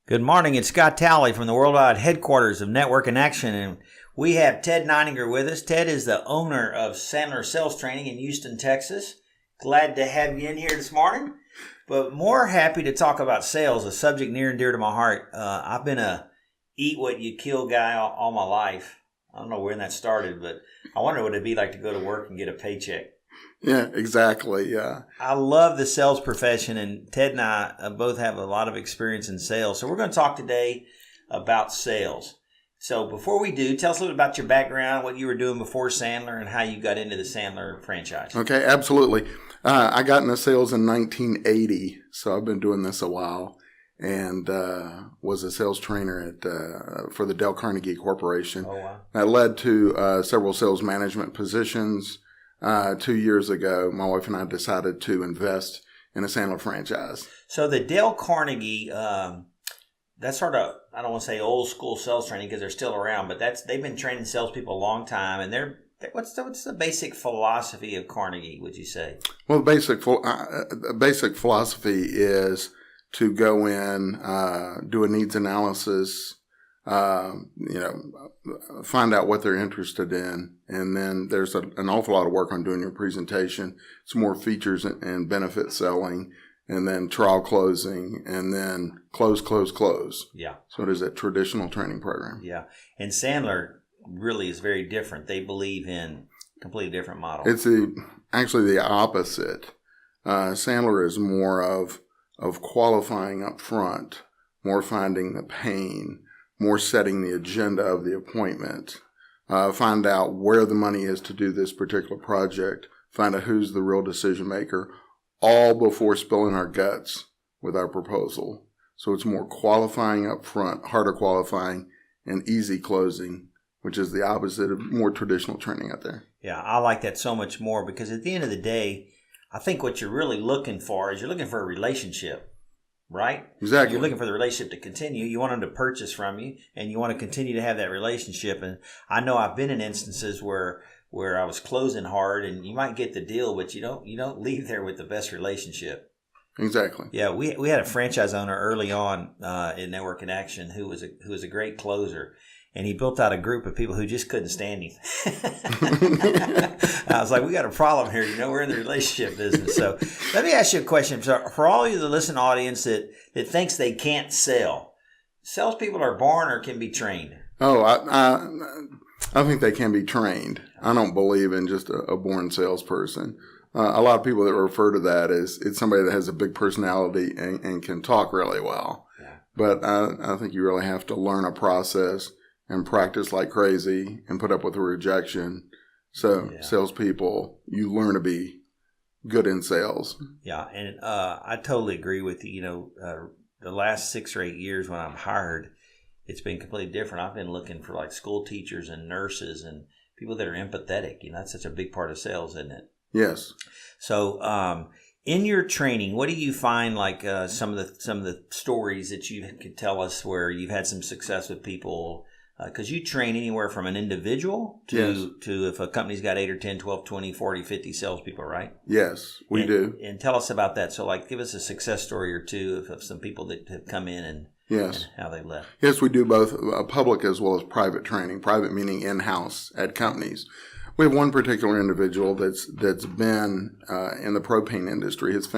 Good morning. It's Scott Talley from the worldwide headquarters of Network in Action, and we have Ted Nininger with us. Ted is the owner of Sandler Sales Training in Houston, Texas. Glad to have you in here this morning, but more happy to talk about sales, a subject near and dear to my heart. I've been a eat what you kill guy all my life. I don't know when that started, but I wonder what it'd be like to go to work and get a paycheck. Yeah, exactly. Yeah. I love the sales profession, and Ted and I both have a lot of experience in sales. So we're going to talk today about sales. So before we do, tell us a little bit about your background, what you were doing before Sandler, and how you got into the Sandler franchise. Okay, absolutely. I got into sales in 1980, so I've been doing this a while, and was a sales trainer at for the Dale Carnegie Corporation. Oh, wow. That led to several sales management positions. 2 years ago, my wife and I decided to invest in a Sandler franchise. So the Dale Carnegie, that's sort of, I don't want to say old school sales training because they're still around, but they've been training salespeople a long time. And what's the basic philosophy of Carnegie, would you say? Well, the basic philosophy is to go in, do a needs analysis, find out what they're interested in. And then there's an awful lot of work on doing your presentation. It's more features and benefit selling, and then trial closing, and then close. Yeah. So it is a traditional training program. Yeah. And Sandler really is very different. They believe in a completely different model. It's actually the opposite. Sandler is more of qualifying up front, more finding the pain, more setting the agenda of the appointment, find out where the money is to do this particular project, find out who's the real decision maker, all before spilling our guts with our proposal. So it's more qualifying up front, harder qualifying, and easy closing, which is the opposite of more traditional training out there. Yeah, I like that so much more because at the end of the day, I think what you're really looking for is you're looking for a relationship. Right? Exactly. You're looking for the relationship to continue. You want them to purchase from you, and you want to continue to have that relationship. And I know I've been in instances where I was closing hard, and you might get the deal, but you don't leave there with the best relationship. Exactly. Yeah, we had a franchise owner early on in Network in Action who was a great closer. And he built out a group of people who just couldn't stand him. I was like, we got a problem here. We're in the relationship business. So let me ask you a question. So for all of you that listen audience that thinks they can't sell, salespeople are born or can be trained? Oh, I think they can be trained. I don't believe in just a born salesperson. A lot of people that refer to that as it's somebody that has a big personality and can talk really well. Yeah. But I think you really have to learn a process and practice like crazy and put up with the rejection. So salespeople, you learn to be good in sales. Yeah, and I totally agree with you. The last 6 or 8 years when I'm hired, it's been completely different. I've been looking for like school teachers and nurses and people that are empathetic. That's such a big part of sales, isn't it? Yes. So in your training, what do you find like some of the stories that you could tell us where you've had some success with people? Because you train anywhere from an individual to if a company's got 8 or 10, 12, 20, 40, 50 salespeople, right? Yes, we do. And tell us about that. So like give us a success story or two of some people that have come in and how they left. Yes, we do both public as well as private training. Private meaning in-house at companies. We have one particular individual that's been in the propane industry. It's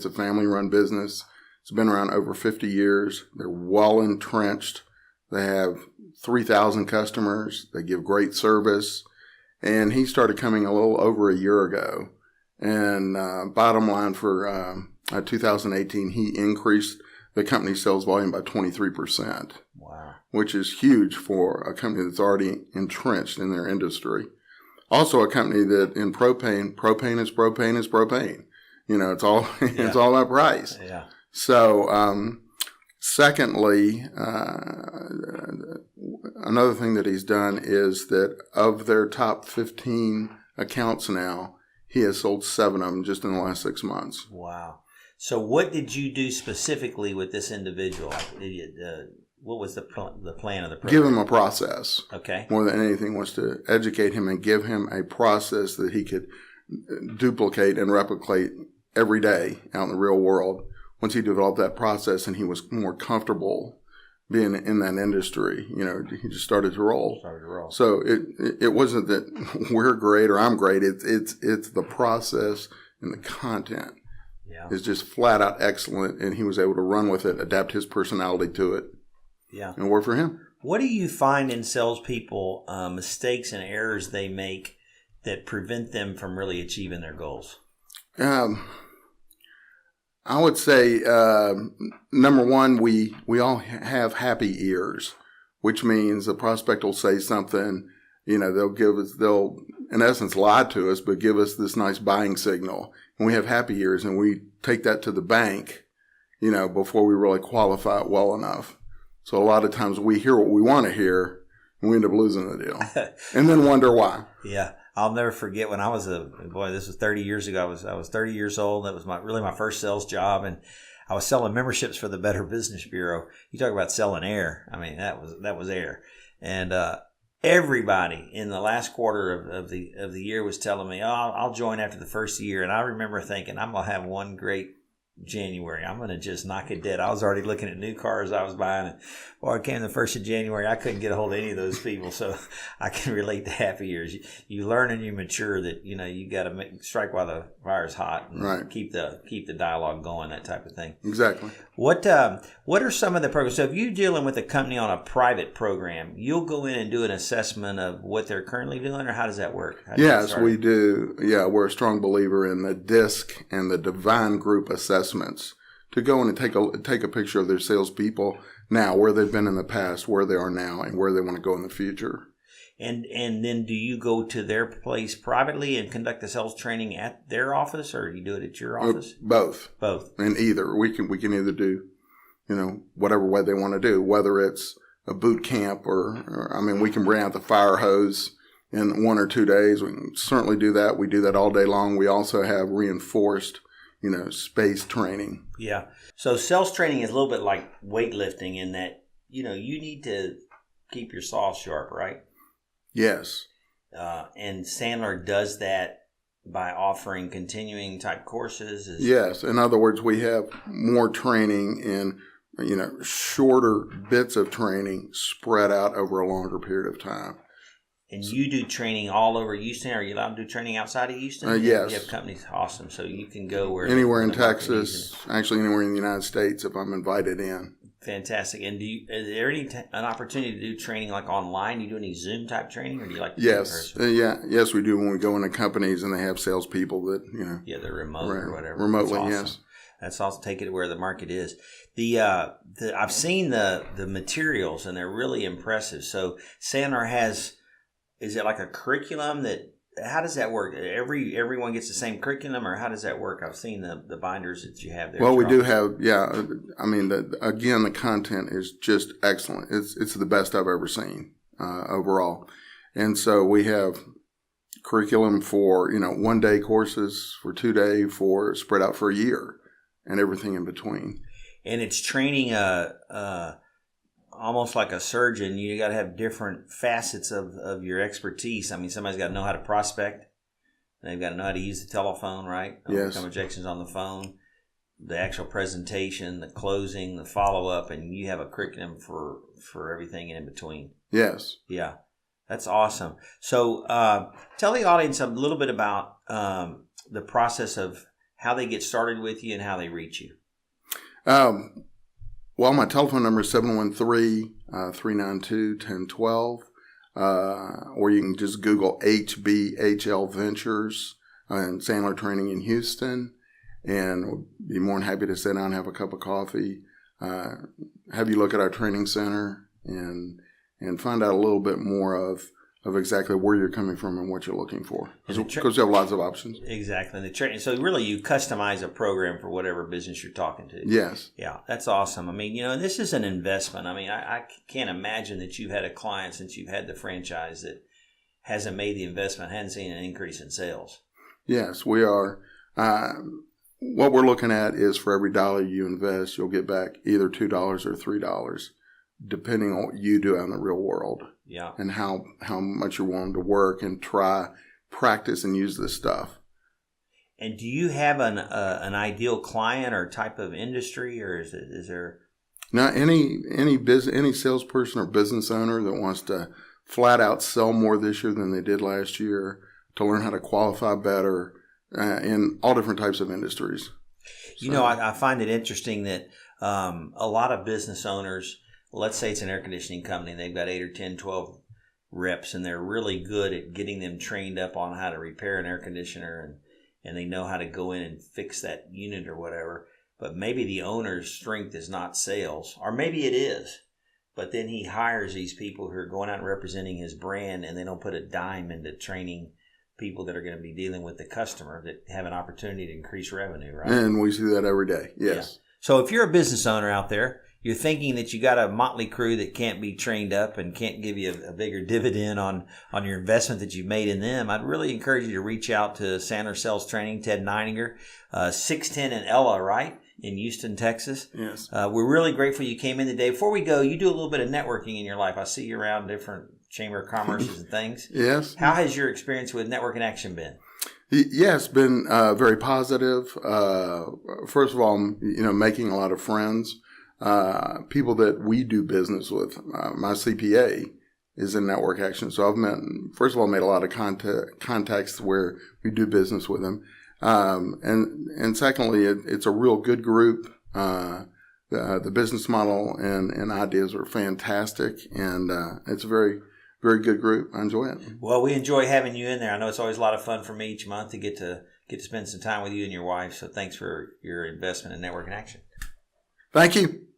a family-run business. It's been around over 50 years. They're well entrenched. They have 3,000 customers. They give great service. And he started coming a little over a year ago. And bottom line for 2018, he increased the company's sales volume by 23%. Wow. Which is huge for a company that's already entrenched in their industry. Also a company that in propane is propane. It's all it's all that price. Yeah. So secondly, another thing that he's done is that of their top 15 accounts now, he has sold 7 of them just in the last 6 months. Wow. So what did you do specifically with this individual? What was the plan of the program? Give him a process. Okay. More than anything was to educate him and give him a process that he could duplicate and replicate every day out in the real world. Once he developed that process and he was more comfortable being in that industry. He just started to roll. So it wasn't that we're great or I'm great. It's the process and the content is just flat out excellent. And he was able to run with it, adapt his personality to it, and work for him. What do you find in salespeople, mistakes and errors they make that prevent them from really achieving their goals? I would say, number one, we all have happy ears, which means the prospect will say something, they'll in essence lie to us, but give us this nice buying signal. And we have happy ears, and we take that to the bank, before we really qualify it well enough. So a lot of times we hear what we want to hear, and we end up losing the deal, and then wonder why. Yeah. I'll never forget when I was this was 30 years ago. I was 30 years old. That was my first sales job, and I was selling memberships for the Better Business Bureau. You talk about selling air. I mean, that was air. And everybody in the last quarter of the year was telling me, "Oh, I'll join after the first year." And I remember thinking, "I'm gonna have one great January. I'm going to just knock it dead." I was already looking at new cars I was buying. And boy, it came the 1st of January. I couldn't get a hold of any of those people. So I can relate to happy years. You learn and you mature that, you got to strike while the fire's hot and right. keep the dialogue going, that type of thing. Exactly. What are some of the programs? So if you're dealing with a company on a private program, you'll go in and do an assessment of what they're currently doing, or how does that work? Yes, we do. Yeah, we're a strong believer in the DISC and the Divine Group assessments to go in and take a picture of their salespeople now, where they've been in the past, where they are now, and where they want to go in the future. And then do you go to their place privately and conduct the sales training at their office, or you do it at your office? Both. And either. We can either do, whatever way they want to do, whether it's a boot camp or we can bring out the fire hose in 1 or 2 days. We can certainly do that. We do that all day long. We also have reinforced, space training. Yeah. So sales training is a little bit like weightlifting in that, you need to keep your saw sharp, right? Yes. And Sandler does that by offering continuing type courses. Yes. In other words, we have more training in, shorter bits of training spread out over a longer period of time. And you do training all over Houston? Are you allowed to do training outside of Houston? Yes. You have companies, awesome. So you can go anywhere in Texas, actually anywhere in the United States if I'm invited in. Fantastic. And is there an opportunity to do training like online? Do you do any Zoom type training, or do you like to Yes. do in person? Yes, we do when we go into companies and they have salespeople that, Yeah, they're remote or whatever. Remotely, awesome. Yes. That's also take it to where the market is. I've seen the materials and they're really impressive. So Sandler is it like a curriculum how does that work? Everyone gets the same curriculum, or how does that work? I've seen the binders that you have there. Well, we do have, the content is just excellent. It's the best I've ever seen overall. And so we have curriculum for, 1-day courses, for 2-day, for spread out for a year, and everything in between. And it's training almost like a surgeon. You got to have different facets of your expertise. Somebody's got to know how to prospect. They've got to know how to use the telephone, right? Yes. Overcome objections on the phone, the actual presentation, the closing, the follow-up, and you have a curriculum for everything in between. Yes. Yeah. That's awesome. So tell the audience a little bit about the process of how they get started with you and how they reach you. Well, my telephone number is 713-392-1012, or you can just Google HBHL Ventures and Sandler Training in Houston, and we'll be more than happy to sit down and have a cup of coffee, have you look at our training center, and find out a little bit more of exactly where you're coming from and what you're looking for. Because you have lots of options. Exactly. And the training. So really you customize a program for whatever business you're talking to. Yes. Yeah, that's awesome. This is an investment. I can't imagine that you've had a client since you've had the franchise that hasn't made the investment, hasn't seen an increase in sales. Yes, we are. What we're looking at is for every $1 you invest, you'll get back either $2 or $3, depending on what you do out in the real world. Yeah. And how much you're willing to work and try, practice, and use this stuff. And do you have an ideal client or type of industry, or is there? Now, any salesperson or business owner that wants to flat out sell more this year than they did last year, to learn how to qualify better in all different types of industries. You know, I find it interesting that a lot of business owners, let's say it's an air conditioning company, they've got 8 or 10, 12 reps, and they're really good at getting them trained up on how to repair an air conditioner, and they know how to go in and fix that unit or whatever. But maybe the owner's strength is not sales, or maybe it is. But then he hires these people who are going out and representing his brand, and they don't put a dime into training people that are going to be dealing with the customer that have an opportunity to increase revenue, right? And we see that every day, yes. Yeah. So if you're a business owner out there, you're thinking that you got a motley crew that can't be trained up and can't give you a bigger dividend on your investment that you've made in them, I'd really encourage you to reach out to Sandler Sales Training, Ted Nininger, 610 and Ella, right? In Houston, Texas. Yes. We're really grateful you came in today. Before we go, you do a little bit of networking in your life. I see you around different Chamber of Commerces and things. Yes. How has your experience with Network in Action been? Yeah, it's been very positive. First of all, making a lot of friends, people that we do business with. My CPA is in Network Action, so I've made a lot of contacts where we do business with them. And secondly, it's a real good group. The business model and ideas are fantastic, and it's a very, very good group. I enjoy it. Well, we enjoy having you in there. I know it's always a lot of fun for me each month to get to spend some time with you and your wife. So thanks for your investment in Network in Action. Thank you.